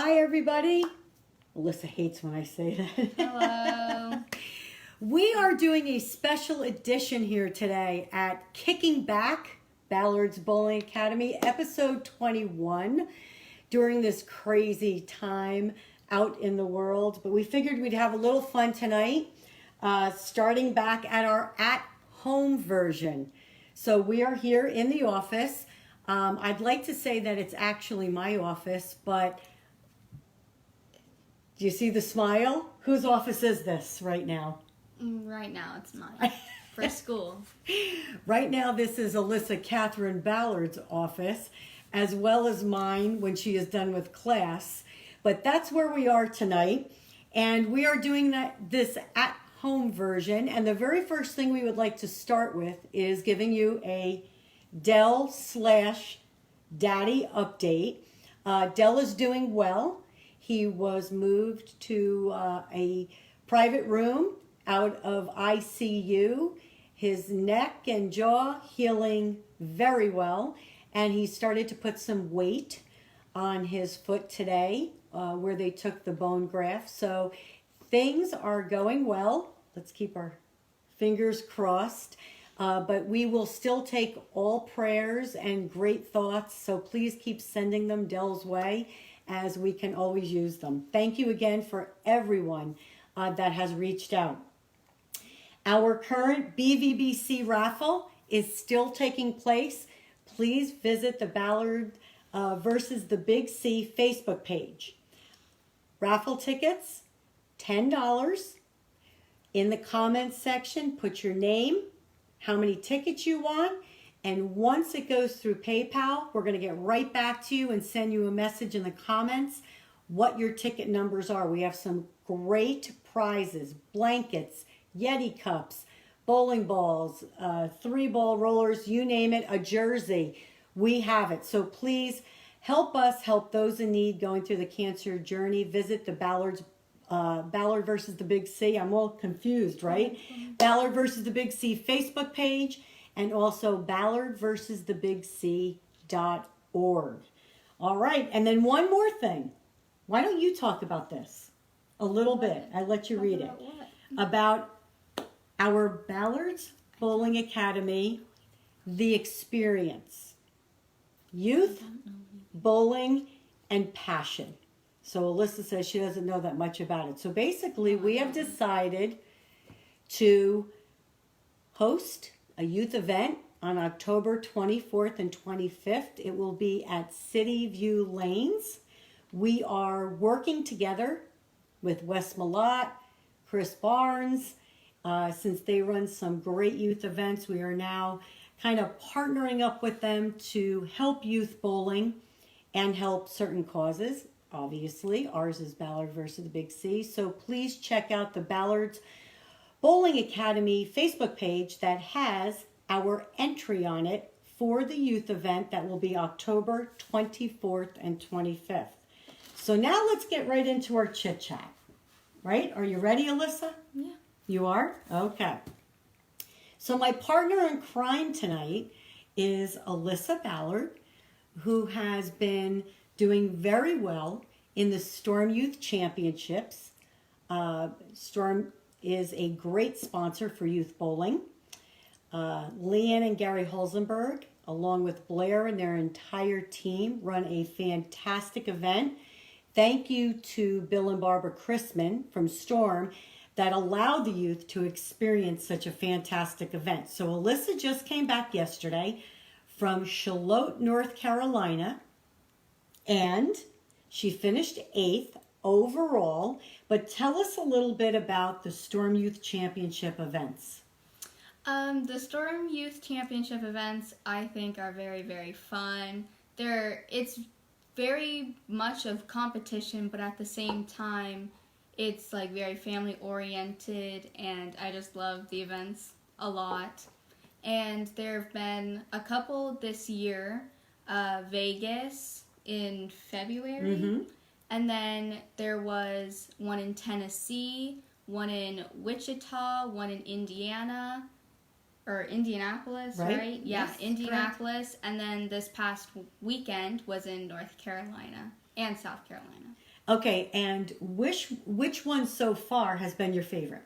Hi, everybody. Alyssa hates when I say that. Hello. We are doing a special edition here today at Kicking Back, Ballard's Bowling Academy, episode 21, during this crazy time out in the world. But we figured we'd have a little fun tonight, starting back at our at-home version. So we are here in the office. I'd like to say that it's actually my office, but do you see the smile? Whose office is this right now? Right now, it's mine. For school. Right now, this is Alyssa Catherine Ballard's office, as well as mine when she is done with class. But that's where we are tonight. And we are doing this at-home version. And the very first thing we would like to start with is giving you a Dell/Daddy update. Dell is doing well. He was moved to a private room out of ICU. His neck and jaw healing very well. And he started to put some weight on his foot today where they took the bone graft. So things are going well. Let's keep our fingers crossed. But we will still take all prayers and great thoughts. So please keep sending them Dell's way, as we can always use them. Thank you again for everyone that has reached out. Our current BVBC raffle is still taking place. Please visit the Ballard versus the Big C Facebook page. Raffle tickets, $10. In the comments section, put your name, how many tickets you want, and once it goes through PayPal, we're going to get right back to you and send you a message in the comments what your ticket numbers are. We have some great prizes: blankets, Yeti cups, bowling balls, 3-ball rollers, you name it, a jersey. We have it. So please help us help those in need going through the cancer journey. Visit the Ballard versus the Big C. I'm all confused, right? Ballard versus the Big C Facebook page, and also ballardversusthebigc.org. All right, and then one more thing. Why don't you talk about this a little bit? I let you read it. About our Ballard's Bowling Academy, the experience. Youth, bowling, and passion. So Alyssa says she doesn't know that much about it. So basically, we have decided to host a youth event on October 24th and 25th. It will be at City View Lanes. We are working together with Wes Malott, Chris Barnes. Since they run some great youth events, we are now kind of partnering up with them to help youth bowling and help certain causes. Obviously, ours is Ballard versus the Big C. So please check out the Ballard's Bowling Academy Facebook page that has our entry on it for the youth event that will be October 24th and 25th. So now let's get right into our chit chat. Right? Are you ready, Alyssa? Yeah. You are? Okay. So my partner in crime tonight is Alyssa Ballard, who has been doing very well in the Storm Youth Championships. Storm is a great sponsor for youth bowling. Leanne and Gary Hulsenberg, along with Blair and their entire team, run a fantastic event. Thank you to Bill and Barbara Chrisman from Storm that allowed the youth to experience such a fantastic event. So Alyssa just came back yesterday from Charlotte, North Carolina, and she finished 8th overall. But tell us a little bit about the Storm Youth Championship events. The Storm Youth Championship events, I think, are very, very fun. It's very much of competition, but at the same time, it's like very family oriented, and I just love the events a lot. And there have been a couple this year, Vegas in February, and then there was one in Tennessee, one in Wichita, one in Indiana, or Indianapolis, right? Yeah, Yes, Indianapolis. Correct. And then this past weekend was in North Carolina. and South Carolina. Okay, and which one so far has been your favorite?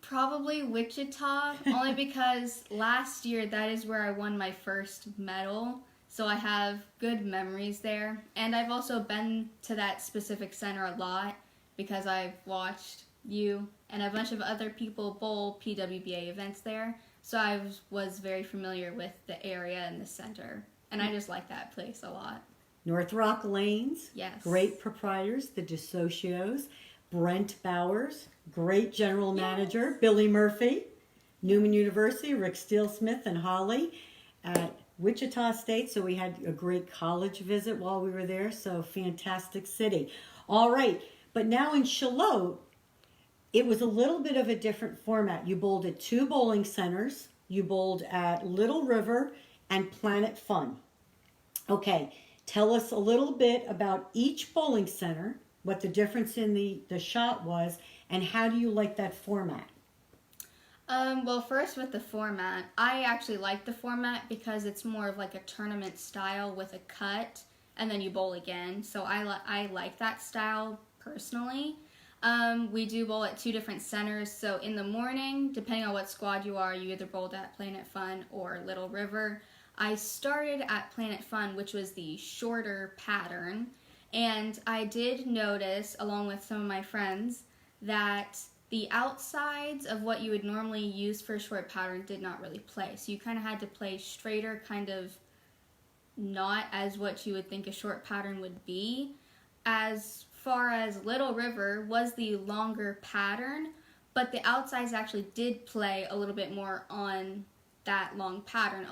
Probably Wichita, only because last year that is where I won my first medal, so I have good memories there. And I've also been to that specific center a lot because I've watched you and a bunch of other people bowl PWBA events there, so I was very familiar with the area and the center, and I just like that place a lot. North Rock Lanes, Yes. great proprietors, the DeSocios, Brent Bowers, great general manager, Billy Murphy, Newman University, Rick Steele-Smith and Holly at Wichita State. So we had a great college visit while we were there. So fantastic city. All right. But now in Charlotte, it was a little bit of a different format. You bowled at 2 bowling centers. You bowled at Little River and Planet Fun. Okay. Tell us a little bit about each bowling center, what the difference in the shot was, and how do you like that format? Well, first with the format, I actually like the format because it's more of like a tournament style with a cut, and then you bowl again. So I like that style personally. We do bowl at 2 different centers. So in the morning, depending on what squad you are, you either bowled at Planet Fun or Little River. I started at Planet Fun, which was the shorter pattern, and I did notice, along with some of my friends, that the outsides of what you would normally use for a short pattern did not really play. So you kind of had to play straighter, kind of not as what you would think a short pattern would be. As far as Little River was the longer pattern, but the outsides actually did play a little bit more on that long pattern.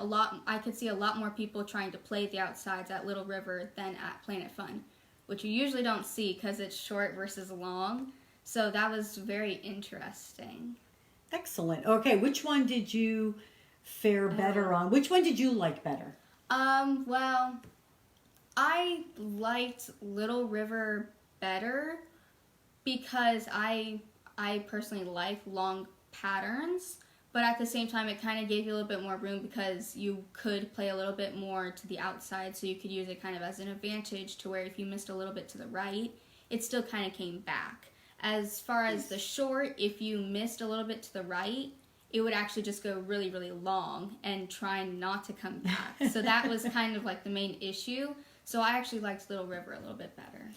I could see a lot more people trying to play the outsides at Little River than at Planet Fun, which you usually don't see because it's short versus long. So that was very interesting. Excellent. Okay, which one did you fare better on? Which one did you like better? Well, I liked Little River better because I personally like long patterns. But at the same time, it kind of gave you a little bit more room because you could play a little bit more to the outside, so you could use it kind of as an advantage to where if you missed a little bit to the right, it still kind of came back. As far as the short, if you missed a little bit to the right, it would actually just go really, really long and try not to come back. So that was kind of like the main issue. So I actually liked Little River a little bit better.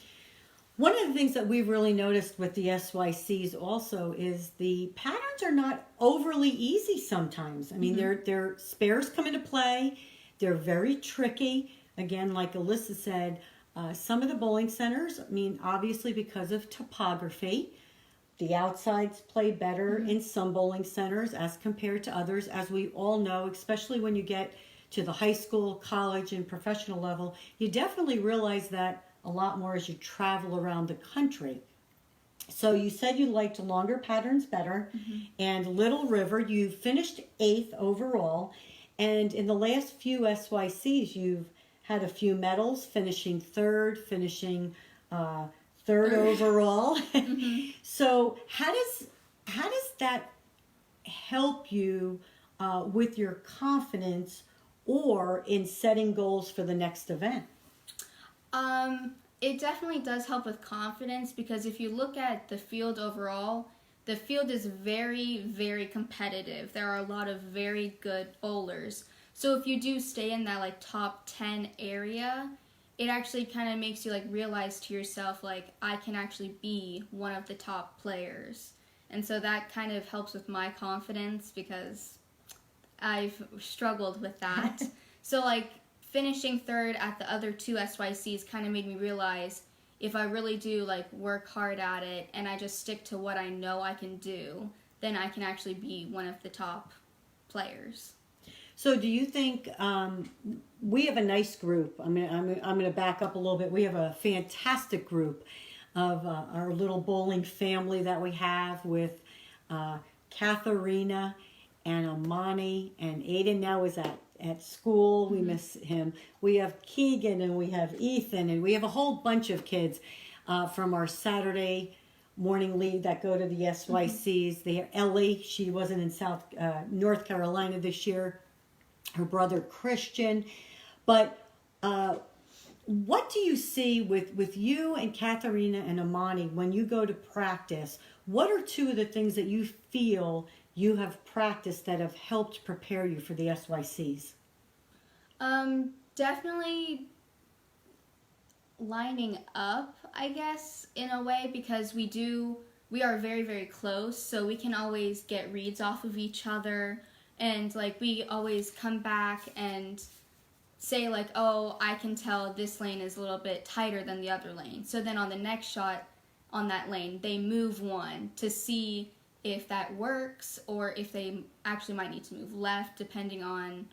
One of the things that we've really noticed with the SYCs also is the patterns are not overly easy sometimes. I mean, their spares come into play. They're very tricky. Again, like Alyssa said, some of the bowling centers, I mean, obviously because of topography, the outsides play better in some bowling centers as compared to others. As we all know, especially when you get to the high school, college, and professional level, you definitely realize that a lot more as you travel around the country. So you said you liked longer patterns better, and Little River, you finished 8th overall, and in the last few SYCs, you've had a few medals, finishing 3rd, finishing 3rd overall. So how does that help you with your confidence or in setting goals for the next event? It definitely does help with confidence because if you look at the field overall, the field is very, very competitive. There are a lot of very good bowlers. So if you do stay in that like top 10 area, it actually kind of makes you like realize to yourself like I can actually be one of the top players. And so that kind of helps with my confidence because I've struggled with that. So like finishing 3rd at the other 2 SYCs kind of made me realize if I really do like work hard at it and I just stick to what I know I can do, then I can actually be one of the top players. So do you think we have a nice group? I mean, I'm going to back up a little bit. We have a fantastic group of our little bowling family that we have with Katharina and Amani, and Aiden now is at school. We miss him. We have Keegan and we have Ethan and we have a whole bunch of kids from our Saturday morning league that go to the SYCs. They have Ellie. She wasn't in North Carolina this year. Her brother Christian. But What do you see with you and Katharina and Amani when you go to practice? What are two of the things that you feel you have practiced that have helped prepare you for the SYCs? Definitely lining up, I guess, in a way, because we are very, very close, so we can always get reads off of each other, and like we always come back and say like, oh, I can tell this lane is a little bit tighter than the other lane. So then on the next shot on that lane, they move one to see if that works or if they actually might need to move left depending on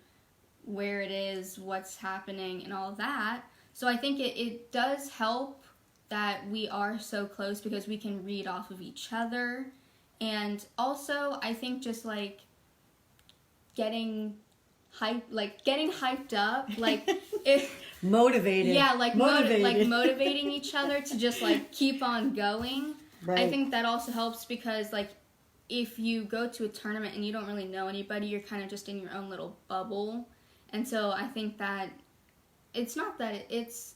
where it is, what's happening, and all that. So I think it does help that we are so close because we can read off of each other. And also, I think just like getting hyped up, like if Motivated. yeah, like motivated. motivating each other to just like keep on going. Right. I think that also helps because like if you go to a tournament and you don't really know anybody, you're kind of just in your own little bubble. And so I think that it's not that it's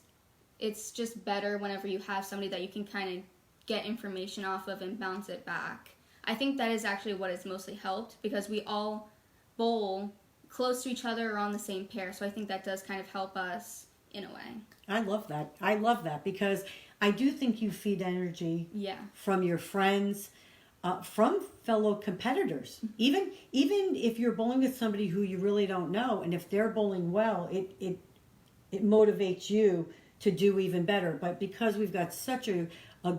just better whenever you have somebody that you can kind of get information off of and bounce it back. I think that is actually what has mostly helped because we all bowl close to each other or on the same pair. So I think that does kind of help us in a way. I love that. I love that because I do think you feed energy from your friends, from fellow competitors. Even if you're bowling with somebody who you really don't know, and if they're bowling well, it motivates you to do even better. But because we've got such a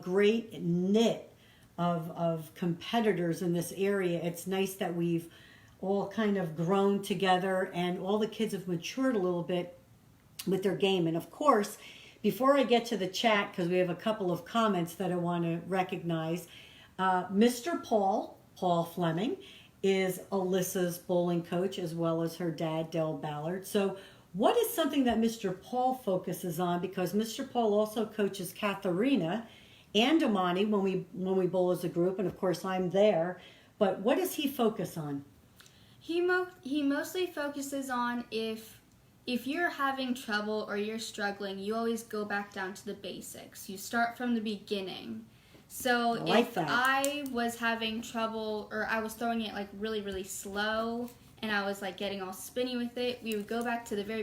great knit of competitors in this area, it's nice that we've all kind of grown together and all the kids have matured a little bit with their game. And of course, before I get to the chat, because we have a couple of comments that I want to recognize, Mr. Paul Fleming is Alyssa's bowling coach as well as her dad, Dell Ballard. So what is something that Mr. Paul focuses on? Because Mr. Paul also coaches Katharina and Amani when we bowl as a group, and of course I'm there. But what does he focus on? He mostly focuses on if you're having trouble or you're struggling, you always go back down to the basics. You start from the beginning. So if I was having trouble or I was throwing it like really, really slow and I was like getting all spinny with it, we would go back to the very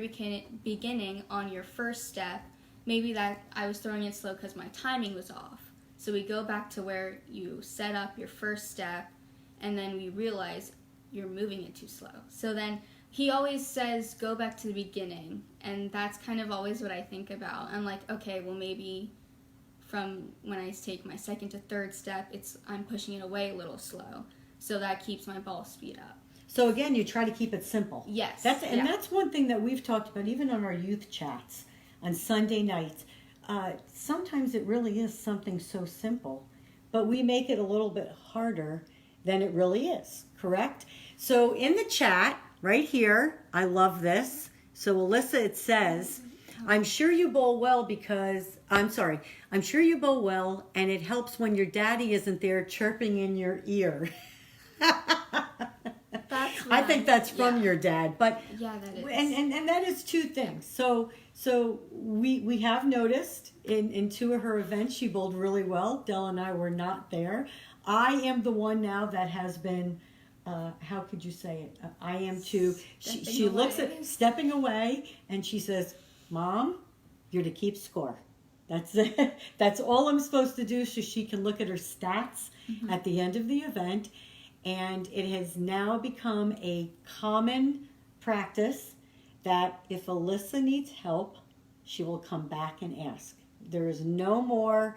beginning on your first step. Maybe that I was throwing it slow because my timing was off. So we go back to where you set up your first step and then we realize you're moving it too slow. So then he always says, go back to the beginning. And that's kind of always what I think about. I'm like, okay, well maybe from when I take my second to third step, I'm pushing it away a little slow. So that keeps my ball speed up. So again, you try to keep it simple. Yes. That's one thing that we've talked about, even on our youth chats on Sunday nights. Sometimes it really is something so simple, but we make it a little bit harder than it really is, correct? So in the chat, right here, I love this. So Alyssa, it says, I'm sure you bowl well and it helps when your daddy isn't there chirping in your ear. I think that's from your dad, but yeah, that is. And that is two things. So we have noticed in two of her events she bowled really well. Dell and I were not there. I am the one now that has been, how could you say it? I am too. She looks at stepping away and she says, Mom, you're to keep score. That's it. That's all I'm supposed to do so she can look at her stats at the end of the event. And it has now become a common practice that if Alyssa needs help, she will come back and ask. There is no more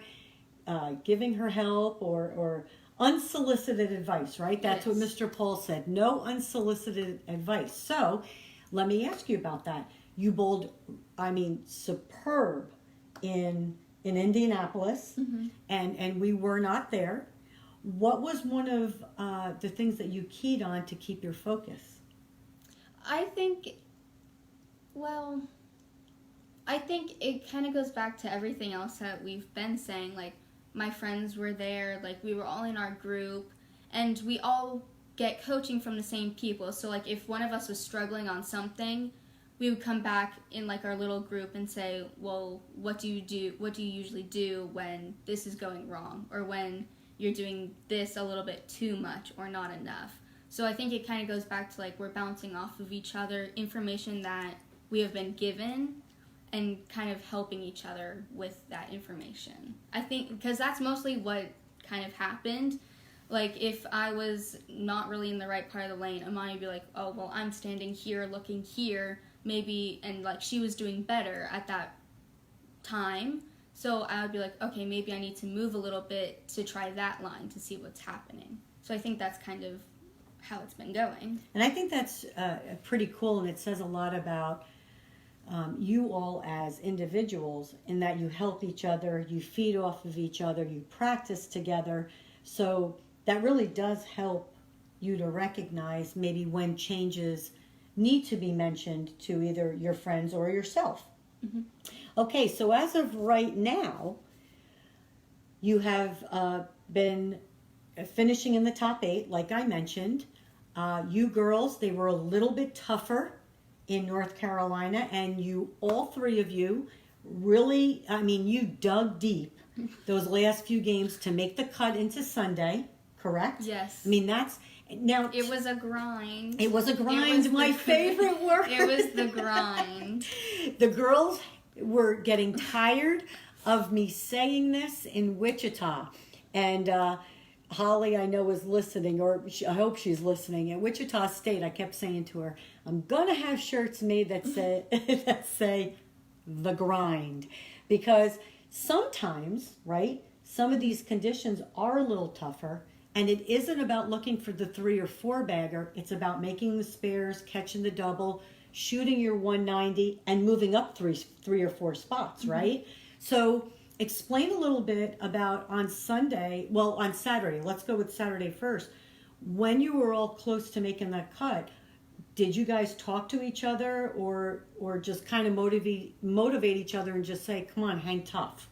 giving her help or unsolicited advice, right? That's what Mr. Paul said. No unsolicited advice. So let me ask you about that. You bowled, superb in Indianapolis, and we were not there. What was one of the things that you keyed on to keep your focus? I think it kind of goes back to everything else that we've been saying. Like, my friends were there, like, we were all in our group, and we all get coaching from the same people. So, like, if one of us was struggling on something, we would come back in like our little group and say, well, what do you usually do when this is going wrong, or when you're doing this a little bit too much or not enough? So I think it kind of goes back to like we're bouncing off of each other information that we have been given, and kind of helping each other with that information. I think because that's mostly what kind of happened. Like, if I was not really in the right part of the lane, Amani would be like, oh, well, I'm standing here, looking here, maybe, and, like, she was doing better at that time. So I would be like, okay, maybe I need to move a little bit to try that line to see what's happening. So I think that's kind of how it's been going. And I think that's pretty cool, and it says a lot about you all as individuals, in that you help each other, you feed off of each other, you practice together. So that really does help you to recognize maybe when changes need to be mentioned to either your friends or yourself. Mm-hmm. Okay, so as of right now, you have been finishing in the top 8, like I mentioned. You girls, they were a little bit tougher in North Carolina, and you, all 3 of you, really, I mean, you dug deep those last few games to make the cut into Sunday, correct? Yes. I mean, that's, now... It was a grind. It was a grind, my favorite word. It was the grind. The girls were getting tired of me saying this in Wichita, and Holly, I know, was listening, or I hope she's listening. At Wichita State, I kept saying to her, I'm going to have shirts made that say, that say the grind. Because sometimes, right, some of these conditions are a little tougher, and it isn't about looking for the 3 or 4 bagger. It's about making the spares, catching the double, shooting your 190, and moving up three or 4 spots, right? So explain a little bit about on Saturday, let's go with Saturday first. When you were all close to making that cut, did you guys talk to each other, or just kind of motivate each other and just say, come on, hang tough?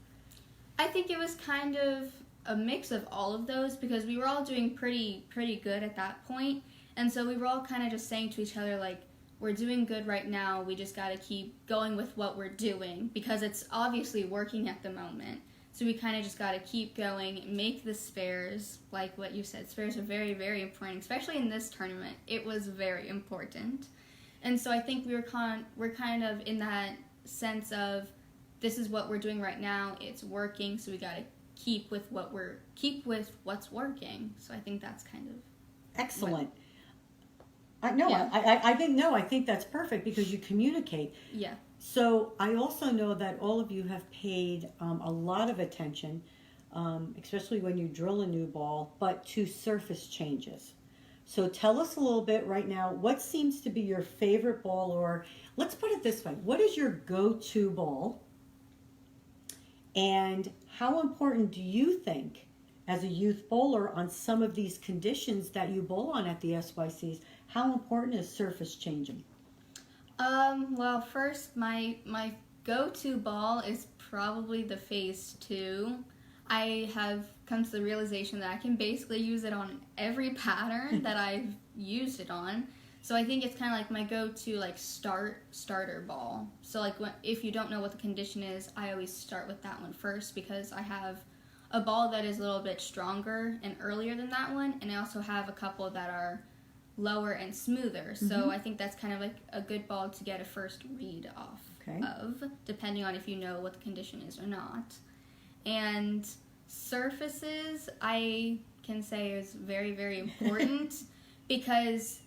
I think it was kind of a mix of all of those, because we were all doing pretty good at that point. And so we were all kind of just saying to each other, like, we're doing good right now. We just got to keep going with what we're doing, because it's obviously working at the moment. So we kind of just got to keep going, make the spares, like what you said. Spares are very, very important, especially in this tournament. It was very important. And so I think we're kind of in that sense of, this is what we're doing right now. It's working, so we got to keep with what's working. So I think that's kind of excellent. Yeah. I think that's perfect, because you communicate. Yeah. So I also know that all of you have paid a lot of attention, especially when you drill a new ball, but to surface changes. So tell us a little bit right now, what seems to be your favorite ball, or let's put it this way, what is your go-to ball? And how important do you think, as a youth bowler, on some of these conditions that you bowl on at the SYCs, how important is surface changing? Well, first, my go-to ball is probably the Phase 2. I have come to the realization that I can basically use it on every pattern that I've used it on. So I think it's kind of like my go-to, like, starter ball. So, like, if you don't know what the condition is, I always start with that one first, because I have a ball that is a little bit stronger and earlier than that one, and I also have a couple that are lower and smoother. So I think that's kind of like a good ball to get a first read off of, depending on if you know what the condition is or not. And surfaces, I can say, is very, very important because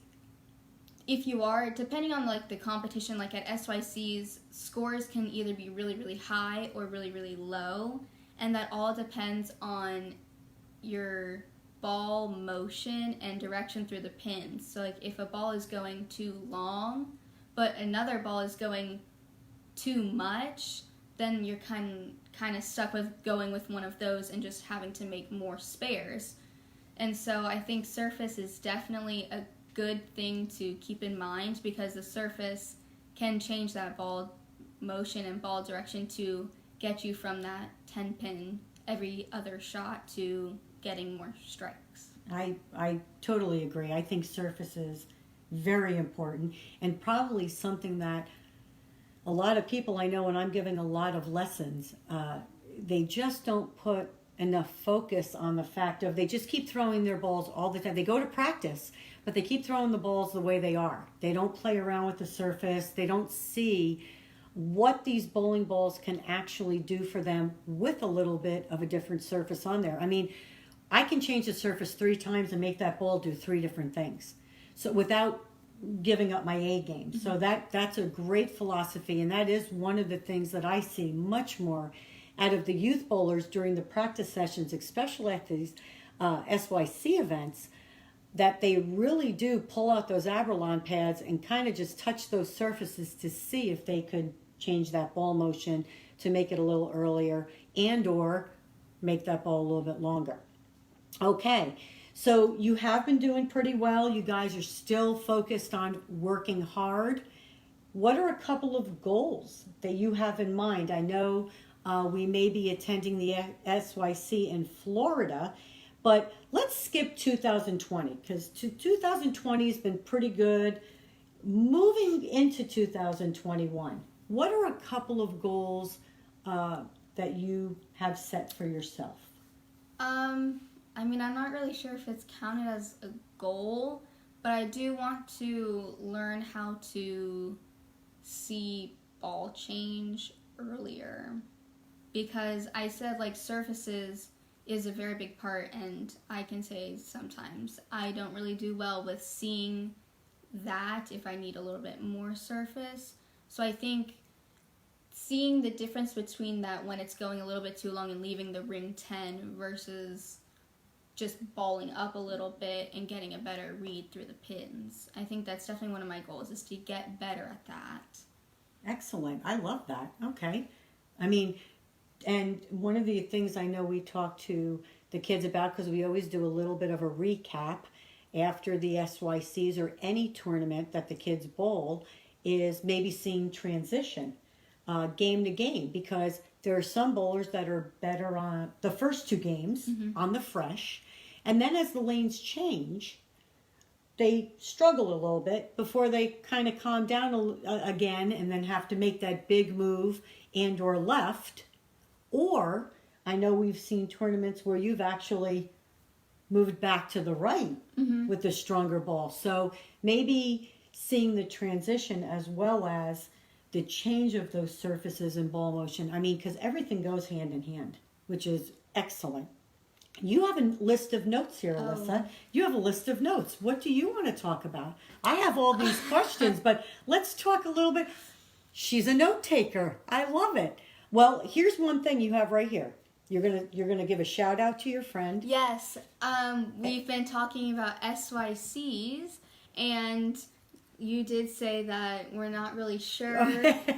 if you are, depending on like the competition, like at SYCs, scores can either be really, really high or really, really low, and that all depends on your ball motion and direction through the pins. So like if a ball is going too long but another ball is going too much, then you're kind of stuck with going with one of those and just having to make more spares. And so I think surface is definitely a good thing to keep in mind, because the surface can change that ball motion and ball direction to get you from that 10 pin every other shot to getting more strikes. I totally agree. I think surface is very important, and probably something that a lot of people I know when I'm giving a lot of lessons, they just don't put enough focus on the fact of they just keep throwing their balls all the time. They go to practice, but they keep throwing the balls the way they are. They don't play around with the surface. They don't see what these bowling balls can actually do for them with a little bit of a different surface on there. I mean, I can change the surface 3 times and make that ball do 3 different things. So without giving up my A game. Mm-hmm. So that's a great philosophy, and that is one of the things that I see much more out of the youth bowlers during the practice sessions, especially at these SYC events, that they really do pull out those Abralon pads and kind of just touch those surfaces to see if they could change that ball motion to make it a little earlier and or make that ball a little bit longer. Okay, so you have been doing pretty well. You guys are still focused on working hard. What are a couple of goals that you have in mind? I know we may be attending the SYC in Florida, but let's skip 2020 because 2020 has been pretty good. Moving into 2021, what are a couple of goals that you have set for yourself? I mean, I'm not really sure if it's counted as a goal, but I do want to learn how to see ball change earlier. Because I said, like, surfaces is a very big part, and I can say sometimes I don't really do well with seeing that if I need a little bit more surface. So I think seeing the difference between that when it's going a little bit too long and leaving the ring 10 versus just balling up a little bit and getting a better read through the pins. I think that's definitely one of my goals, is to get better at that. Excellent. I love that. Okay. I mean, and one of the things I know we talk to the kids about, because we always do a little bit of a recap after the SYCs or any tournament that the kids bowl, is maybe seeing transition game to game, because there are some bowlers that are better on the first 2 games on the fresh, and then as the lanes change, they struggle a little bit before they kind of calm down again and then have to make that big move and or left. Or I know we've seen tournaments where you've actually moved back to the right with the stronger ball. So maybe seeing the transition as well as the change of those surfaces and ball motion. I mean, because everything goes hand in hand, which is excellent. You have a list of notes here, Alyssa. You have a list of notes. What do you want to talk about? I have all these questions, but let's talk a little bit. She's a note taker. I love it. Well, here's one thing you have right here. You're gonna give a shout out to your friend. Yes. We've been talking about SYCs, and you did say that we're not really sure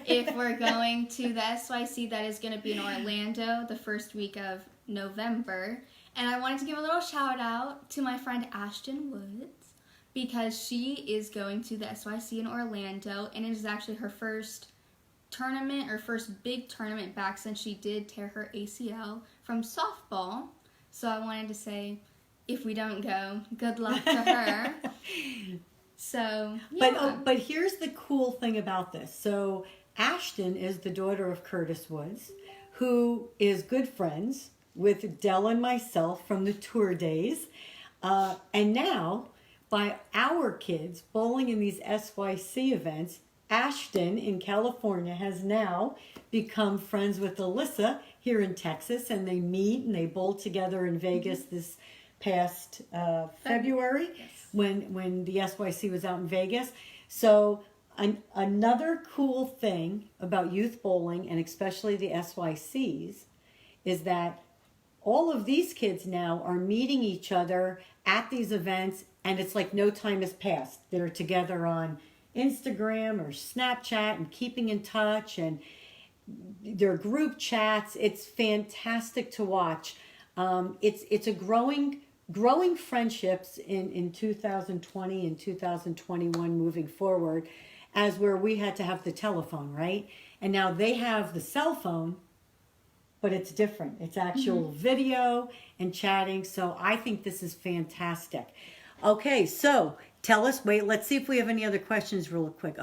if we're going to the SYC that is going to be in Orlando the first week of November. And I wanted to give a little shout out to my friend Ashton Woods, because she is going to the SYC in Orlando, and it is actually her first tournament, or first big tournament back since she did tear her ACL from softball. So I wanted to say, if we don't go, good luck to her. So, yeah. But here's the cool thing about this. So Ashton is the daughter of Curtis Woods, who is good friends with Dell and myself from the tour days. And now, by our kids bowling in these SYC events, Ashton in California has now become friends with Alyssa here in Texas, and they meet and they bowl together in Vegas this past February. Yes. When the SYC was out in Vegas. So another cool thing about youth bowling, and especially the SYCs, is that all of these kids now are meeting each other at these events, and it's like no time has passed. They're together on Instagram or Snapchat and keeping in touch, and their group chats. It's fantastic to watch. It's a growing friendships in 2020 and 2021 moving forward, as where we had to have the telephone, right? And now they have the cell phone, but it's different. It's actual video and chatting. So I think this is fantastic. Okay, so tell us, let's see if we have any other questions real quick.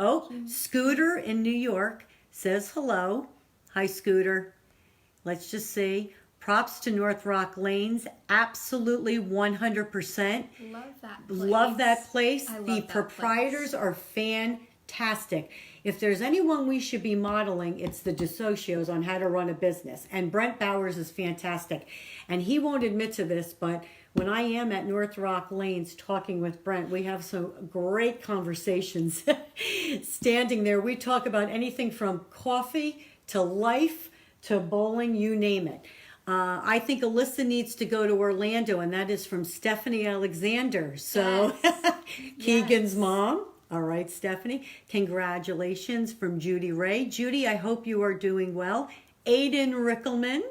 Scooter in New York says hello. Hi, Scooter. Let's just see. Props to North Rock Lanes. Absolutely 100%. Love that place. Love that place. I love The that proprietors place. are fantastic. If there's anyone we should be modeling, it's the DeSocios on how to run a business. And Brent Bowers is fantastic. And he won't admit to this, but when I am at North Rock Lanes talking with Brent, we have some great conversations. Standing there, we talk about anything from coffee to life to bowling, you name it. I think Alyssa needs to go to Orlando, and that is from Stephanie Alexander. So, Yes. Keegan's Yes. mom. All right, Stephanie. Congratulations from Judy Ray. Judy, I hope you are doing well. Aiden Rickelman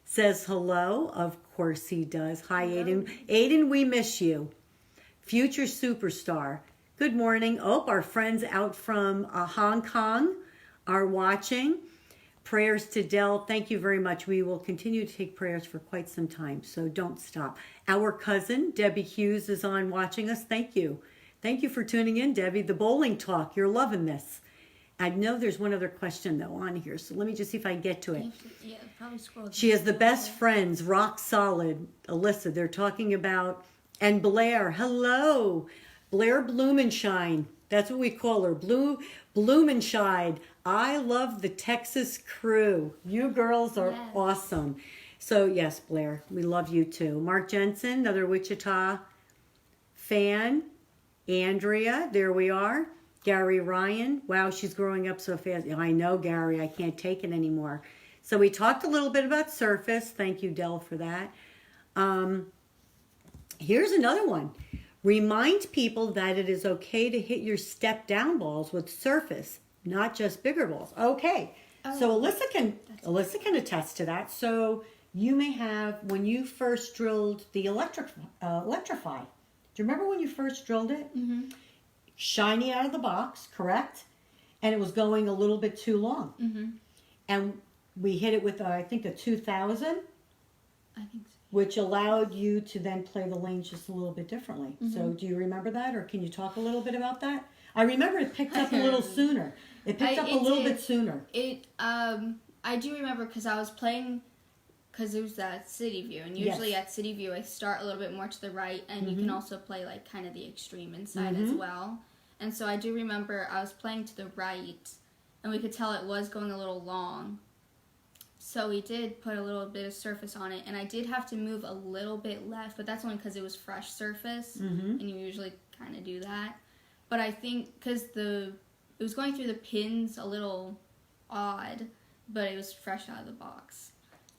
says hello. Of course he does. Hi, Hello. Aiden. Aiden, we miss you. Future superstar. Good morning. Oh, our friends out from Hong Kong are watching. Prayers to Dell. Thank you very much. We will continue to take prayers for quite some time, so don't stop. Our cousin, Debbie Hughes, is on watching us. Thank you. Thank you for tuning in, Debbie. The bowling talk. You're loving this. I know there's one other question, though, on here, so let me just see if I can get to it. Yeah, probably scroll. She has the best friends, rock solid. Alyssa, they're talking about, and Blair. Hello, Blair Blumenshine. That's what we call her, Blumenshine. I love the Texas crew. You girls are Yes. awesome. So yes, Blair, we love you too. Mark Jensen, another Wichita fan. Andrea, there we are. Gary Ryan. Wow, she's growing up so fast. I know, Gary. I can't take it anymore. So we talked a little bit about surface. Thank you, Dell, for that. Here's another one. Remind people that it is okay to hit your step down balls with surface, not just bigger balls. Okay. So Alyssa can attest to that. So you may have, when you first drilled the electrify. Do you remember when you first drilled it? Mm-hmm. Shiny out of the box, correct? And it was going a little bit too long. Mm-hmm. And we hit it with, I think, a 2000, I think so. which allowed you to then play the lanes just a little bit differently. Mm-hmm. So do you remember that, or can you talk a little bit about that? I remember it picked up a little sooner. It picked up a little bit sooner. I do remember because I was playing, because it was at City View, and usually Yes. at City View I start a little bit more to the right, and you can also play like kind of the extreme inside as well. And so I do remember I was playing to the right, and we could tell it was going a little long. So we did put a little bit of surface on it, and I did have to move a little bit left, but that's only because it was fresh surface, and you usually kind of do that. But I think because it was going through the pins a little odd, but it was fresh out of the box.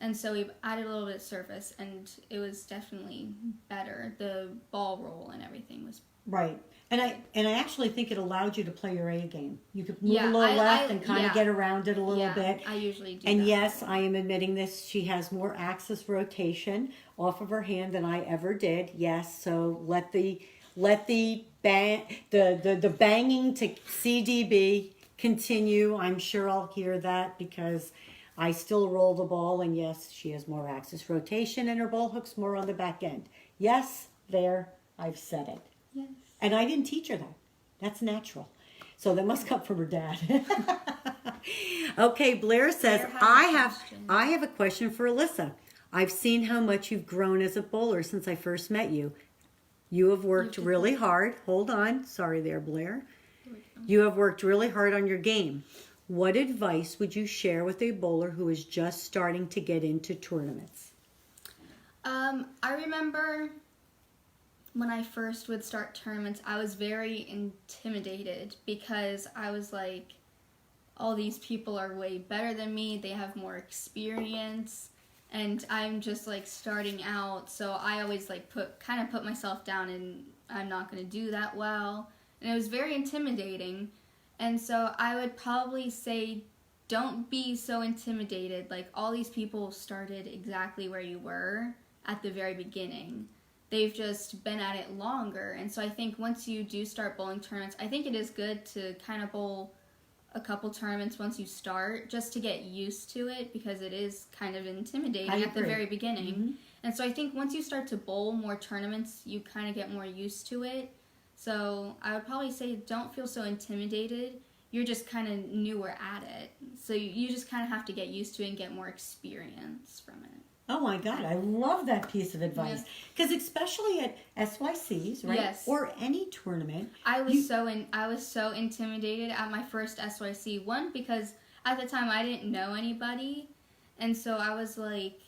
And so we added a little bit of surface, and it was definitely better. The ball roll and everything was Right. And I actually think it allowed you to play your A game. You could move a little I left and kind of yeah. get around it a little bit. I usually do And that. yes, I am admitting this. She has more axis rotation off of her hand than I ever did. Yes, so let the banging to CDB continue. I'm sure I'll hear that because I still roll the ball, and yes, she has more axis rotation, and her ball hook's more on the back end. Yes, there, I've said it. Yes. And I didn't teach her that. That's natural. So that must come from her dad. Okay, Blair says, Blair has a question. I have a question for Alyssa. I've seen how much you've grown as a bowler since I first met you. You have worked really hard. Hold on. Sorry there, Blair. You have worked really hard on your game. What advice would you share with a bowler who is just starting to get into tournaments? I remember when I first would start tournaments, I was very intimidated because I was like, all these people are way better than me. They have more experience, and I'm just like starting out. So I always like put myself down, and I'm not going to do that well. And it was very intimidating. And so I would probably say, don't be so intimidated. Like, all these people started exactly where you were at the very beginning. They've just been at it longer. And so I think once you do start bowling tournaments, I think it is good to kind of bowl a couple tournaments once you start, just to get used to it, because it is kind of intimidating at the very beginning. And so I think once you start to bowl more tournaments, you kind of get more used to it. So I would probably say, don't feel so intimidated. you're just kind of newer at it. So you just kind of have to get used to it and get more experience from it. Oh my God, I love that piece of advice. Because especially at SYCs, right? Yes. Or any tournament. I was so intimidated at my first SYC. One, because at the time I didn't know anybody. And so I was like,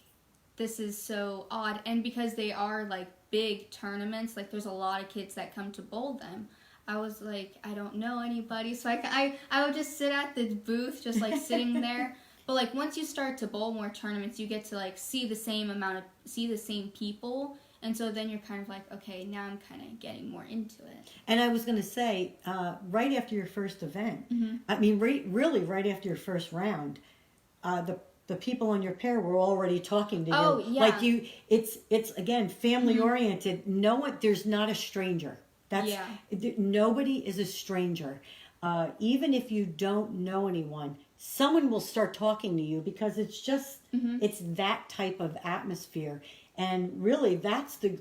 this is so odd. And because they are like big tournaments, like there's a lot of kids that come to bowl them. I was like, I don't know anybody. So I would just sit at the booth, just like sitting there. But like once you start to bowl more tournaments, you get to like see the same people, and so then you're kind of like, okay, now I'm kind of getting more into it. And I was going to say, right after your first event, I mean, really right after your first round, the people on your pair were already talking to you. Oh yeah, like it's again family oriented. There's not a stranger. Nobody is a stranger. Even if you don't know anyone, someone will start talking to you because it's just it's that type of atmosphere. And really that's the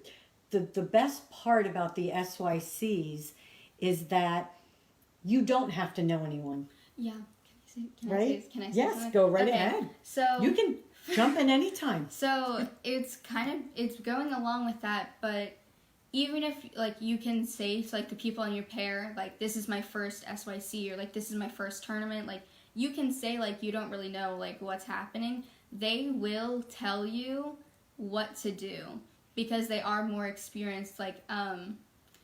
best part about the SYCs is that you don't have to know anyone. Yeah. Can right? Can I say yes, something? go right ahead. So you can jump in anytime. So it's going along with that, but even if like you can say to like the people on your pair, like this is my first SYC or like this is my first tournament, like you can say like you don't really know like what's happening. They will tell you what to do because they are more experienced. Like at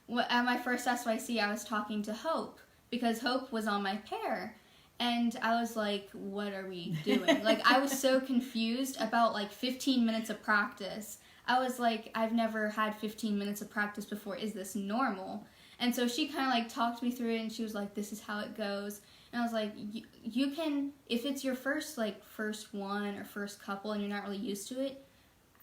my first SYC, I was talking to Hope because Hope was on my pair. And I was like, what are we doing? Like, I was so confused about, like, 15 minutes of practice. I was like, I've never had 15 minutes of practice before. Is this normal? And so she kind of, like, talked me through it, and she was like, this is how it goes. And I was like, you can, if it's your first one or first couple and you're not really used to it,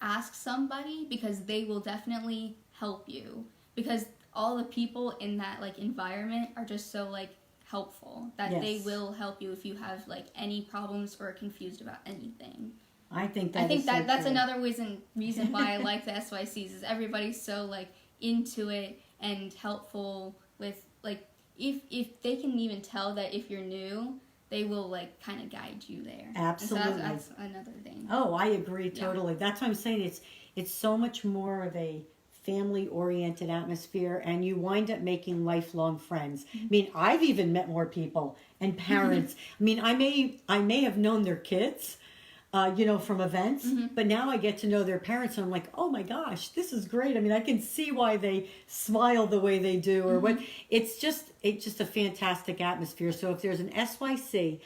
ask somebody because they will definitely help you. Because all the people in that, like, environment are just so, like, helpful that they will help you if you have like any problems or are confused about anything. I think that's another reason why I like the SYCs is everybody's so like into it and helpful with like if they can even tell that if you're new, they will like kind of guide you there. Absolutely. So that's another thing. Oh, I agree totally. Yeah. That's what I'm saying. It's so much more of a family-oriented atmosphere, and you wind up making lifelong friends. I mean, I've even met more people and parents. I mean, I may have known their kids, from events, but now I get to know their parents, and I'm like, oh my gosh, this is great. I mean, I can see why they smile the way they do, or what. It's just a fantastic atmosphere. So if there's an SYC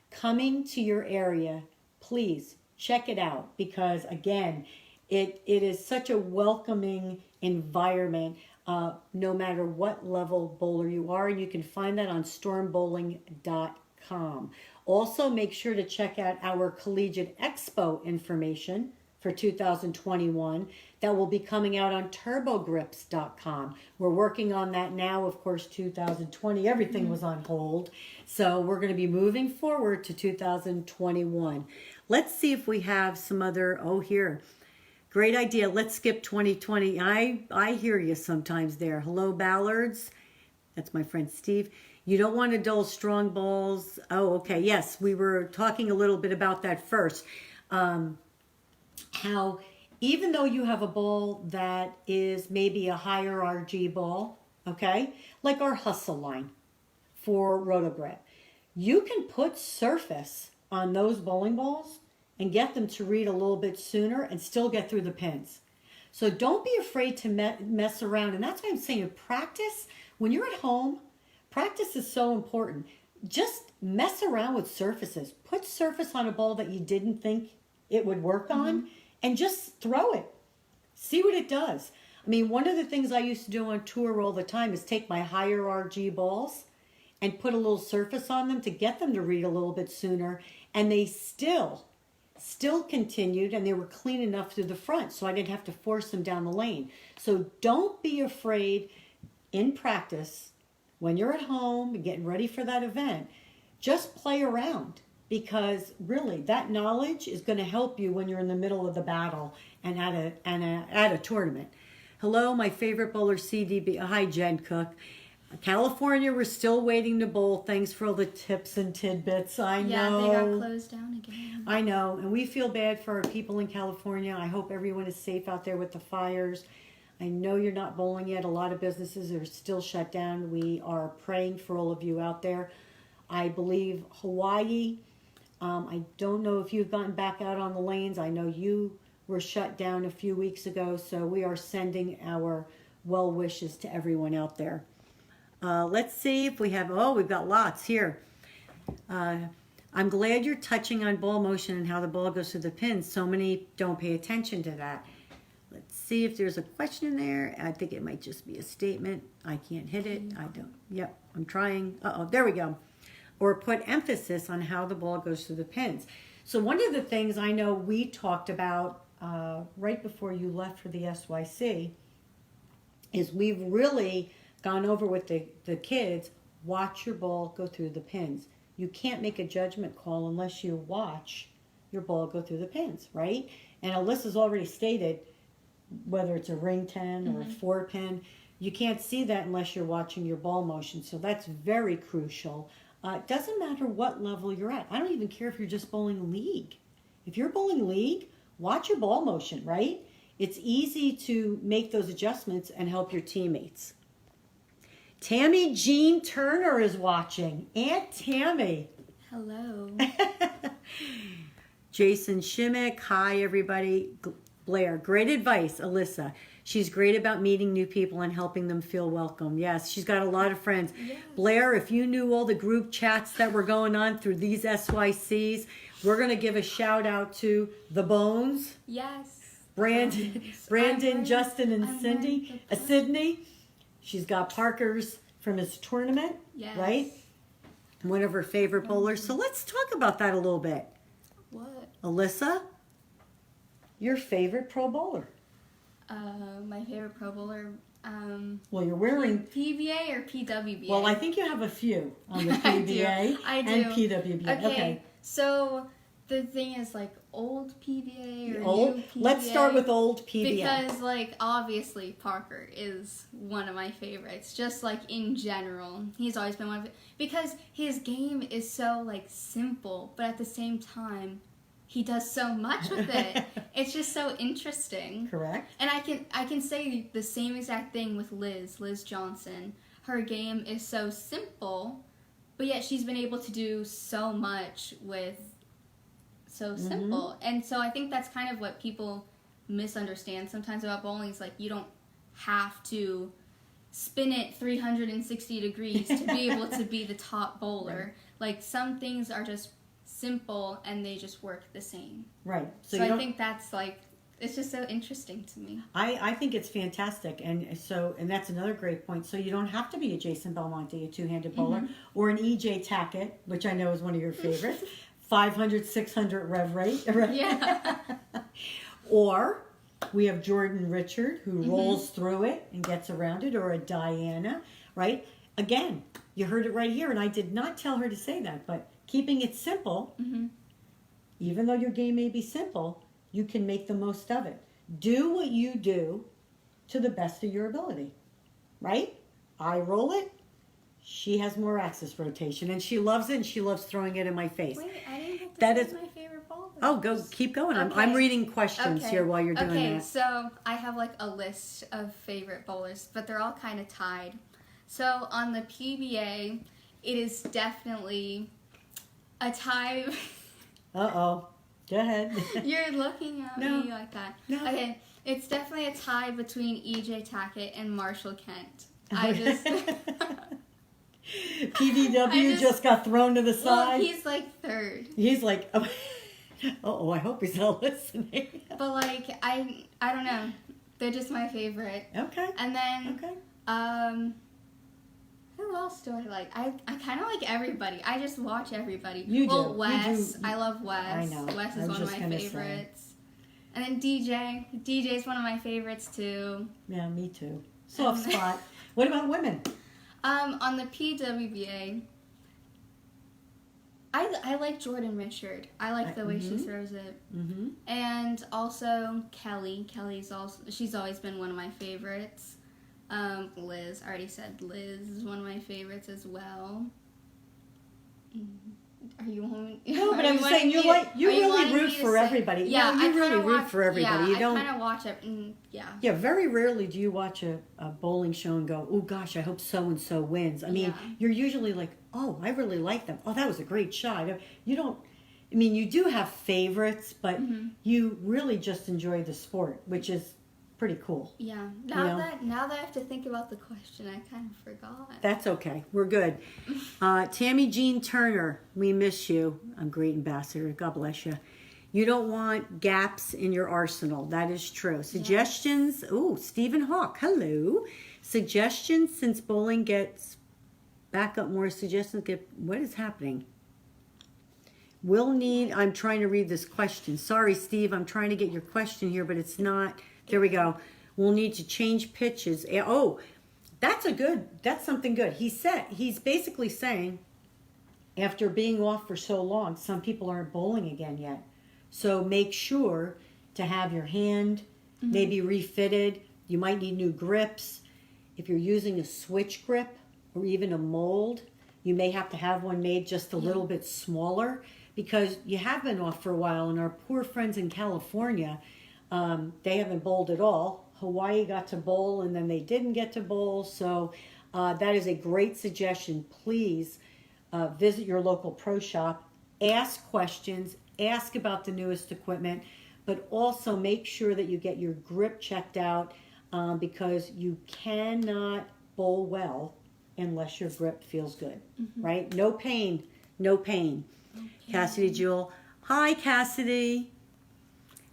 coming to your area, please check it out because again, it is such a welcoming environment, no matter what level bowler you are. And you can find that on stormbowling.com. Also, make sure to check out our Collegiate Expo information for 2021 that will be coming out on turbogrips.com. We're working on that now. Of course, 2020, everything was on hold. So we're going to be moving forward to 2021. Let's see if we have some other, here. Great idea. Let's skip 2020. I hear you sometimes there. Hello, Ballards. That's my friend Steve. You don't want to dull strong balls. Oh, okay. Yes, we were talking a little bit about that first. How even though you have a ball that is maybe a higher RG ball, okay, like our hustle line for Rotogrip, you can put surface on those bowling balls and get them to read a little bit sooner and still get through the pins. So don't be afraid to mess around. And that's why I'm saying practice. When you're at home, practice is so important. Just mess around with surfaces. Put surface on a ball that you didn't think it would work on and just throw it. See what it does. I mean, one of the things I used to do on tour all the time is take my higher RG balls and put a little surface on them to get them to read a little bit sooner. And they still continued, and they were clean enough through the front, so I didn't have to force them down the lane. So don't be afraid in practice when you're at home and getting ready for that event. Just play around because really that knowledge is going to help you when you're in the middle of the battle and at a tournament. Hello, my favorite bowler CDB. Hi, Jen Cook. California, we're still waiting to bowl. Thanks for all the tips and tidbits. I know. Yeah, they got closed down again. I know, and we feel bad for our people in California. I hope everyone is safe out there with the fires. I know you're not bowling yet. A lot of businesses are still shut down. We are praying for all of you out there. I believe Hawaii, I don't know if you've gotten back out on the lanes. I know you were shut down a few weeks ago, so we are sending our well wishes to everyone out there. Let's see if we have, we've got lots here. I'm glad you're touching on ball motion and how the ball goes through the pins. So many don't pay attention to that. Let's see if there's a question in there. I think it might just be a statement. I can't hit it. I don't. Yep, I'm trying. There we go. Or put emphasis on how the ball goes through the pins. So one of the things I know we talked about right before you left for the SYC is we've really gone over with the kids, watch your ball go through the pins. You can't make a judgment call unless you watch your ball go through the pins, right? And Alyssa's already stated, whether it's a ring 10 or a 4-pin, you can't see that unless you're watching your ball motion. So that's very crucial. It doesn't matter what level you're at. I don't even care if you're just bowling league. If you're bowling league, watch your ball motion, right? It's easy to make those adjustments and help your teammates. Tammy Jean Turner is watching. Aunt Tammy. Hello. Jason Shimmick. Hi, everybody. Blair. Great advice, Alyssa. She's great about meeting new people and helping them feel welcome. Yes, she's got a lot of friends. Yes. Blair, if you knew all the group chats that were going on through these SYCs, we're going to give a shout out to the Bones. Yes. Brandon, Justin, and Sydney. She's got Parker's from his tournament, yes. Right? One of her favorite bowlers. So let's talk about that a little bit. What? Alyssa, your favorite pro bowler? My favorite pro bowler. Well, you're wearing PBA or PWBA? Well, I think you have a few on the PBA I do. and PWBA. Okay. So the thing is, like, old PBA or old? New PBA. Let's start with old PBA. Because, like, obviously Parker is one of my favorites. Just, like, in general. He's always been one of it. Because his game is so, like, simple. But at the same time, he does so much with it. It's just so interesting. Correct. And I can say the same exact thing with Liz Johnson. Her game is so simple, but yet she's been able to do so much with so simple. And so I think that's kind of what people misunderstand sometimes about bowling. Is like, you don't have to spin it 360 degrees to be able to be the top bowler. Right. Like, some things are just simple and they just work the same. Right. So I think that's, like, it's just so interesting to me. I think it's fantastic, and that's another great point. So you don't have to be a Jason Belmonte, a two-handed bowler, or an EJ Tackett, which I know is one of your favorites. 500, 600 rev rate, right? Yeah. Or we have Jordan Richard, who rolls through it and gets around it, or a Diana, right? Again, you heard it right here, and I did not tell her to say that, but keeping it simple, even though your game may be simple, you can make the most of it. Do what you do to the best of your ability, right? I roll it. She has more axis rotation, and she loves it, and she loves throwing it in my face. Wait, I didn't get that is my favorite bowler. Oh, keep going. Okay. I'm reading questions here while you're doing that. Okay, so I have, like, a list of favorite bowlers, but they're all kind of tied. So on the PBA, it is definitely a tie. Uh-oh. Go ahead. You're looking at me like that. No. Okay, it's definitely a tie between EJ Tackett and Marshall Kent. I just... PDW just got thrown to the side. Well, he's, like, third. He's like, oh, I hope he's not listening. But, like, I don't know. They're just my favorite. Okay. And then, who else do I like? I kind of like everybody. I just watch everybody. You do. Wes. You do. I love Wes. I know. Wes is one of my favorites. And then DJ. DJ's one of my favorites, too. Yeah, me too. Soft spot. What about women? On the PWBA, I like Jordan Richard. I like the way she throws it. And also Kelly. She's always been one of my favorites. Liz, I already said Liz is one of my favorites as well. Are you want? No, but I'm saying you really root for everybody. Yeah, no, you really root for everybody. Yeah, you don't. I kind of watch it. Yeah. Yeah, very rarely do you watch a bowling show and go, "Oh gosh, I hope so and so wins." I mean, you're usually like, "Oh, I really like them. Oh, that was a great shot." You don't. I mean, you do have favorites, but you really just enjoy the sport, which is pretty cool. Yeah. Now that I have to think about the question, I kind of forgot. That's okay. We're good. Tammy Jean Turner, we miss you. A great ambassador. God bless you. You don't want gaps in your arsenal. That is true. Suggestions. Oh, Stephen Hawk. Hello. Suggestions since bowling gets back up more. Suggestions get. What is happening? We'll need. I'm trying to read this question. Sorry, Steve. I'm trying to get your question here, but it's not. There we go. We'll need to change pitches. Oh, that's something good. He's basically saying, after being off for so long, some people aren't bowling again yet. So make sure to have your hand maybe refitted. You might need new grips. If you're using a switch grip or even a mold, you may have to have one made just a little bit smaller, because you have been off for a while, and our poor friends in California, they haven't bowled at all. Hawaii got to bowl, and then they didn't get to bowl. So that is a great suggestion. Please visit your local pro shop, ask questions, ask about the newest equipment, but also make sure that you get your grip checked out, because you cannot bowl well unless your grip feels good, right? No pain, no pain. Cassidy Jewell. Hi, Cassidy.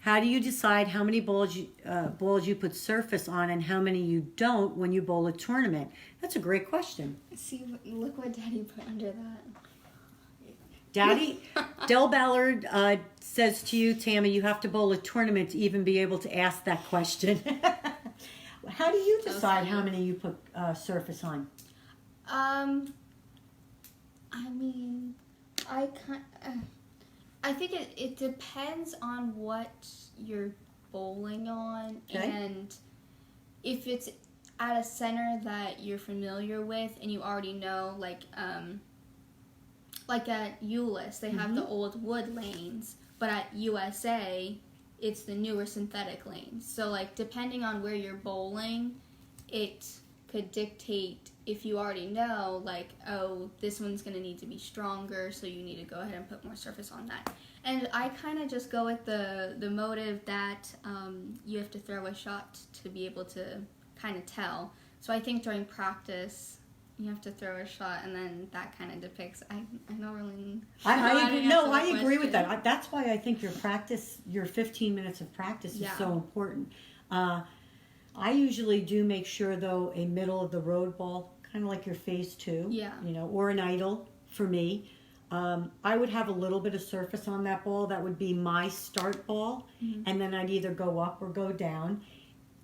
How do you decide how many balls you put surface on and how many you don't when you bowl a tournament? That's a great question. See, look what Daddy put under that. Daddy, Del Ballard says to you, Tammy, you have to bowl a tournament to even be able to ask that question. How do you decide how many you put surface on? I mean, I think it depends on what you're bowling on, and if it's at a center that you're familiar with and you already know, like at Euless, they have the old wood lanes, but at USA, it's the newer synthetic lanes. So, like, depending on where you're bowling, it could dictate if you already know, like, oh, this one's going to need to be stronger, so you need to go ahead and put more surface on that. And I kind of just go with the motive that you have to throw a shot to be able to kind of tell. So I think during practice, you have to throw a shot, and then that kind of depicts. I don't really. I agree with that. That's why I think your 15 minutes of practice is so important. I usually do make sure, though, a middle of the road ball, kind of like your phase 2, or an idle for me. I would have a little bit of surface on that ball. That would be my start ball, and then I'd either go up or go down.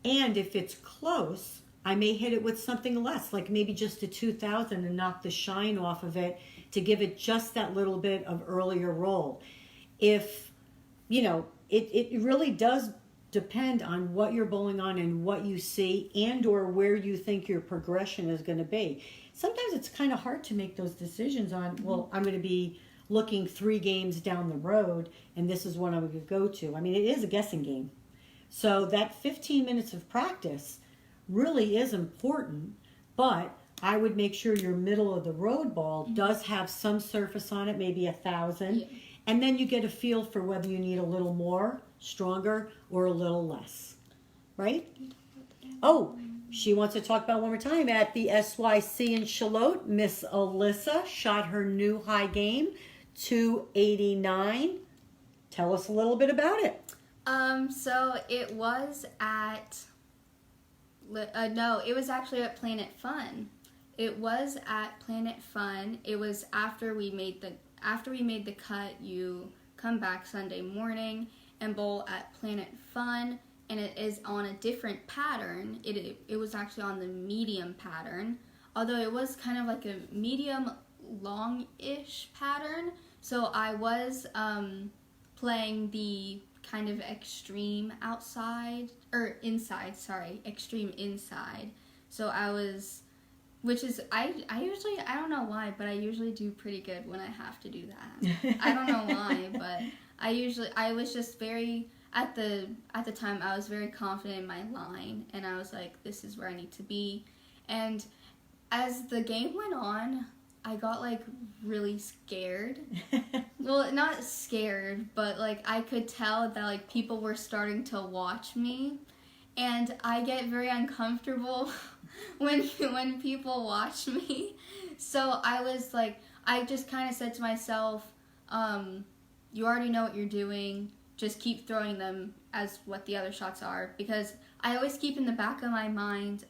And if it's close, I may hit it with something less, like maybe just a 2000 and knock the shine off of it to give it just that little bit of earlier roll. If, it really does depend on what you're bowling on and what you see and or where you think your progression is going to be. Sometimes it's kind of hard to make those decisions on, well, I'm going to be looking 3 games down the road and this is what I'm going to go to. I mean, it is a guessing game. So that 15 minutes of practice really is important, but I would make sure your middle of the road ball does have some surface on it, maybe 1,000, and then you get a feel for whether you need a little more, stronger, or a little less, right? Oh, she wants to talk about one more time. At the SYC in Charlotte, Miss Alyssa shot her new high game, 289. Tell us a little bit about it. So it was at, it was actually at Planet Fun. It was at Planet Fun. It was after we made the cut, you come back Sunday morning and bowl at Planet Fun, and it is on a different pattern. It was actually on the medium pattern, although it was kind of like a medium long-ish pattern. So I was playing the kind of extreme inside. So I was, which is, I usually, I don't know why, but I usually do pretty good when I have to do that. I don't know why, but I was just very, at the time, I was very confident in my line, and I was like, this is where I need to be. And as the game went on, I got, like, really scared. Well, not scared, but, like, I could tell that, like, people were starting to watch me. And I get very uncomfortable when people watch me. So I was, like, I just kind of said to myself, you already know what you're doing. Just keep throwing them as what the other shots are. Because I always keep in the back of my mind,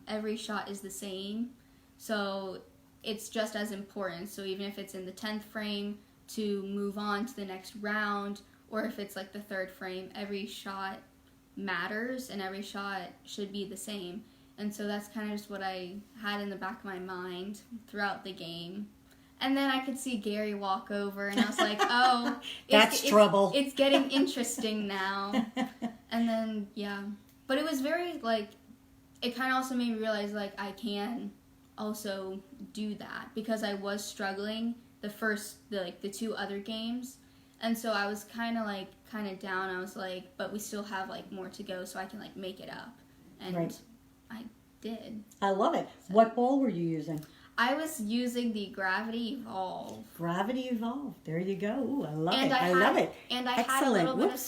every shot is the same. So it's just as important. So even if it's in the 10th frame to move on to the next round, or if it's like the 3rd frame, every shot matters and every shot should be the same. And so that's kind of just what I had in the back of my mind throughout the game. And then I could see Gary walk over, and I was like, oh, that's trouble. It's getting interesting now. And then, yeah. But it was very, like, it kind of also made me realize, like, I can also do that, because I was struggling the 2 other games. And so I was kind of down. I was like, but we still have, like, more to go, so I can, like, make it up. And right. I did. I love it. So, what ball were you using? I was using the Gravity Evolve. Gravity Evolve. There you go. Ooh, I love and it. I love it. And I Excellent. had a little Whoops.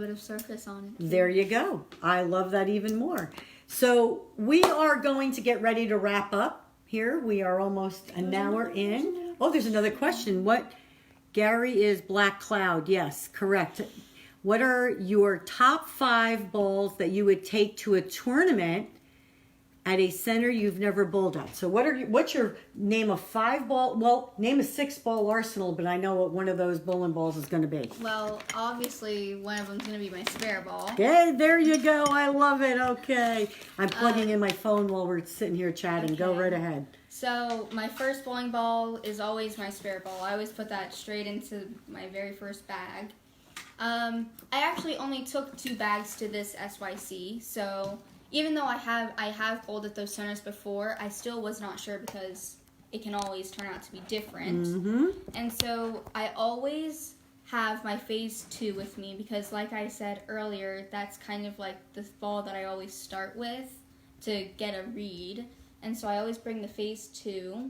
bit of surface on it, too. There you go. I love that even more. So we are going to get ready to wrap up here. We are almost an hour in. Oh, there's another question. Gary is Black Cloud. Yes, correct. What are your top 5 balls that you would take to a tournament at a center you've never bowled at? So what's your name a 5-ball? Well, name a 6-ball arsenal, but I know what one of those bowling balls is going to be. Well, obviously one of them's going to be my spare ball. Okay, there you go. I love it. Okay. I'm plugging in my phone while we're sitting here chatting. Okay. Go right ahead. So my first bowling ball is always my spare ball. I always put that straight into my very first bag. I actually only took 2 bags to this SYC, so even though I have bowled at those centers before, I still was not sure, because it can always turn out to be different. Mm-hmm. And so I always have my phase 2 with me, because like I said earlier, that's kind of like the ball that I always start with to get a read. And so I always bring the phase 2.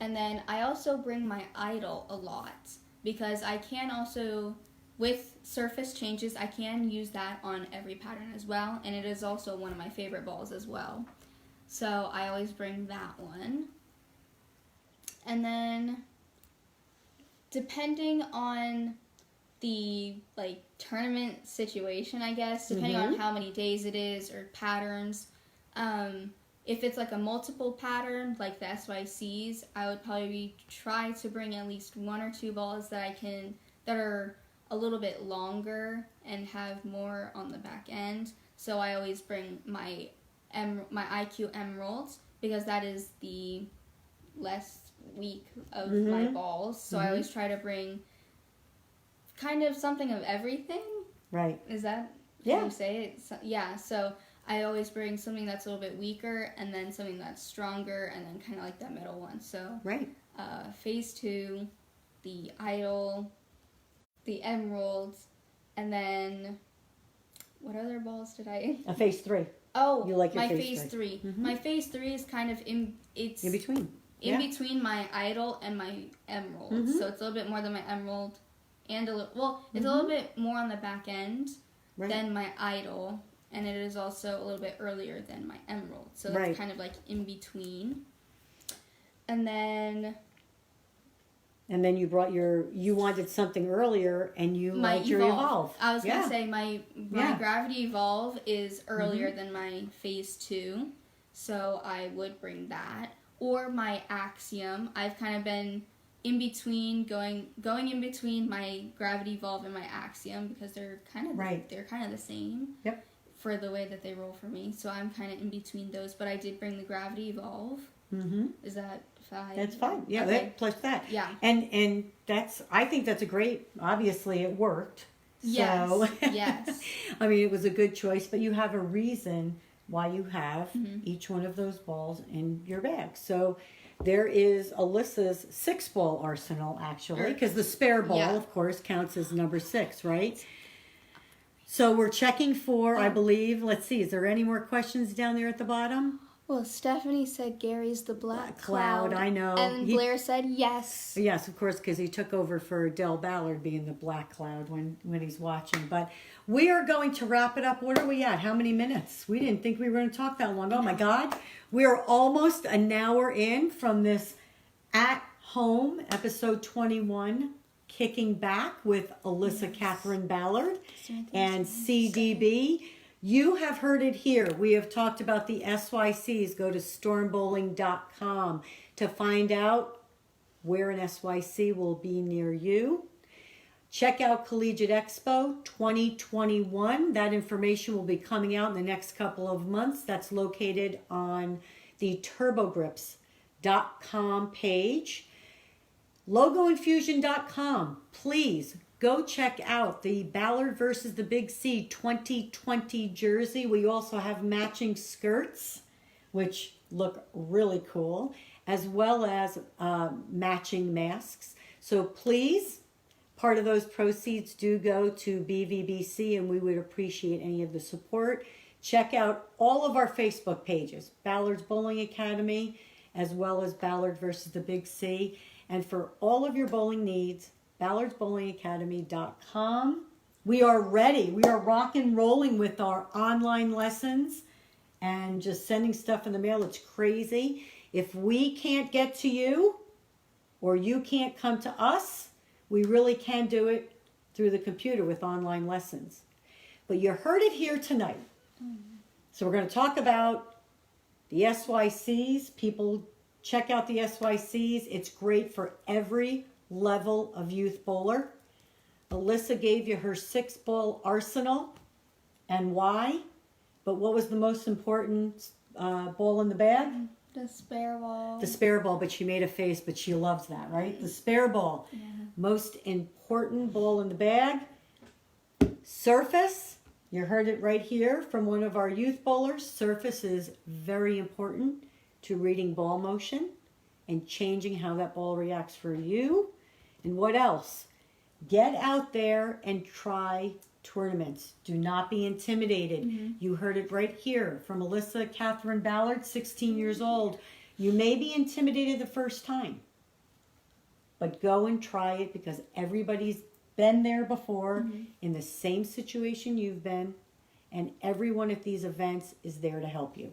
And then I also bring my idle a lot, because I can also, with surface changes, I can use that on every pattern as well, and it is also one of my favorite balls as well. So I always bring that one. And then, depending on the, like, tournament situation, I guess, depending on how many days it is or patterns, if it's like a multiple pattern, like the SYCs, I would probably try to bring at least 1 or 2 balls that are a little bit longer and have more on the back end. So I always bring my IQ Emeralds, because that is the less weak of my balls. So I always try to bring kind of something of everything. Right. Is that how you say it? So, yeah. So I always bring something that's a little bit weaker, and then something that's stronger, and then kind of like that middle one. So right. Phase 2, the idle, the emeralds, and then what other balls did I? A phase 3. Oh, you like your my phase 3. My phase 3 is kind of in between. Between my idol and my emerald. So it's a little bit more than my emerald, and it's a little bit more on the back end than my idol, and it is also a little bit earlier than my emerald. So it's kind of like in between. And then you wanted something earlier, and you liked your Evolve. I was going to say my Gravity Evolve is earlier than my Phase 2, so I would bring that. Or my Axiom. I've kind of been in between, going in between my Gravity Evolve and my Axiom, because they're kind of the same. Yep. For the way that they roll for me, so I'm kind of in between those. But I did bring the Gravity Evolve. Is that 5? That's fine. Yeah, okay. that plus that. Yeah. And I think that's a great. Obviously, it worked. Yes. So, yes. I mean, it was a good choice, but you have a reason why you have each one of those balls in your bag. So there is Alyssa's 6-ball arsenal, actually, because the spare ball, of course, counts as number 6, right? So we're checking for, I believe, let's see, is there any more questions down there at the bottom? Well, Stephanie said Gary's the Black Cloud. I know. And Blair said yes. Yes, of course, because he took over for Del Ballard being the Black Cloud when he's watching. But we are going to wrap it up. What are we at? How many minutes? We didn't think we were going to talk that long. Oh, my God. We are almost an hour in from this At Home, episode 21, Kicking Back with Alyssa Catherine Ballard and CDB. You have heard it here. We have talked about the SYCs. Go to stormbowling.com to find out where an SYC will be near you. Check out Collegiate Expo 2021. That information will be coming out in the next couple of months. That's located on the turbogrips.com page. Logoinfusion.com. Please go check out the Ballard versus the Big C 2020 jersey. We also have matching skirts, which look really cool, as well as matching masks. So please, part of those proceeds do go to BVBC, and we would appreciate any of the support. Check out all of our Facebook pages, Ballard's Bowling Academy, as well as Ballard versus the Big C. And for all of your bowling needs, ballardsbowlingacademy.com. We are ready. We are rock and rolling with our online lessons and just sending stuff in the mail. It's crazy. If we can't get to you or you can't come to us, we really can do it through the computer with online lessons. But you heard it here tonight. So we're going to talk about the SYCs. People, check out the SYCs. It's great for every level of youth bowler. Alyssa gave you her 6-ball arsenal and why. But what was the most important ball in the bag? The spare ball. The spare ball, but she made a face, but she loves that, right? The spare ball. Yeah. Most important ball in the bag. Surface. You heard it right here from one of our youth bowlers. Surface is very important to reading ball motion and changing how that ball reacts for you. And what else? Get out there and try tournaments. Do not be intimidated. You heard it right here from Alyssa Catherine Ballard, 16 years old. You may be intimidated the first time, but go and try it because everybody's been there before in the same situation you've been, and everyone at these events is there to help you.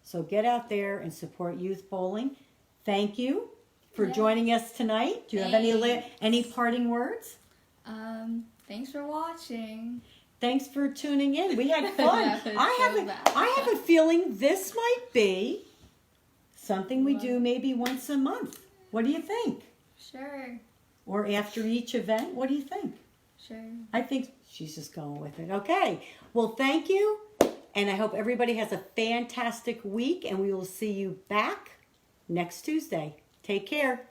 So get out there and support youth bowling. Thank you for joining us tonight. Do you have any parting words? Thanks for watching. Thanks for tuning in. We had fun. I have a feeling this might be something we do maybe once a month. What do you think? Sure. Or after each event? What do you think? Sure. I think she's just going with it. Okay. Well, thank you. And I hope everybody has a fantastic week. And we will see you back next Tuesday. Take care.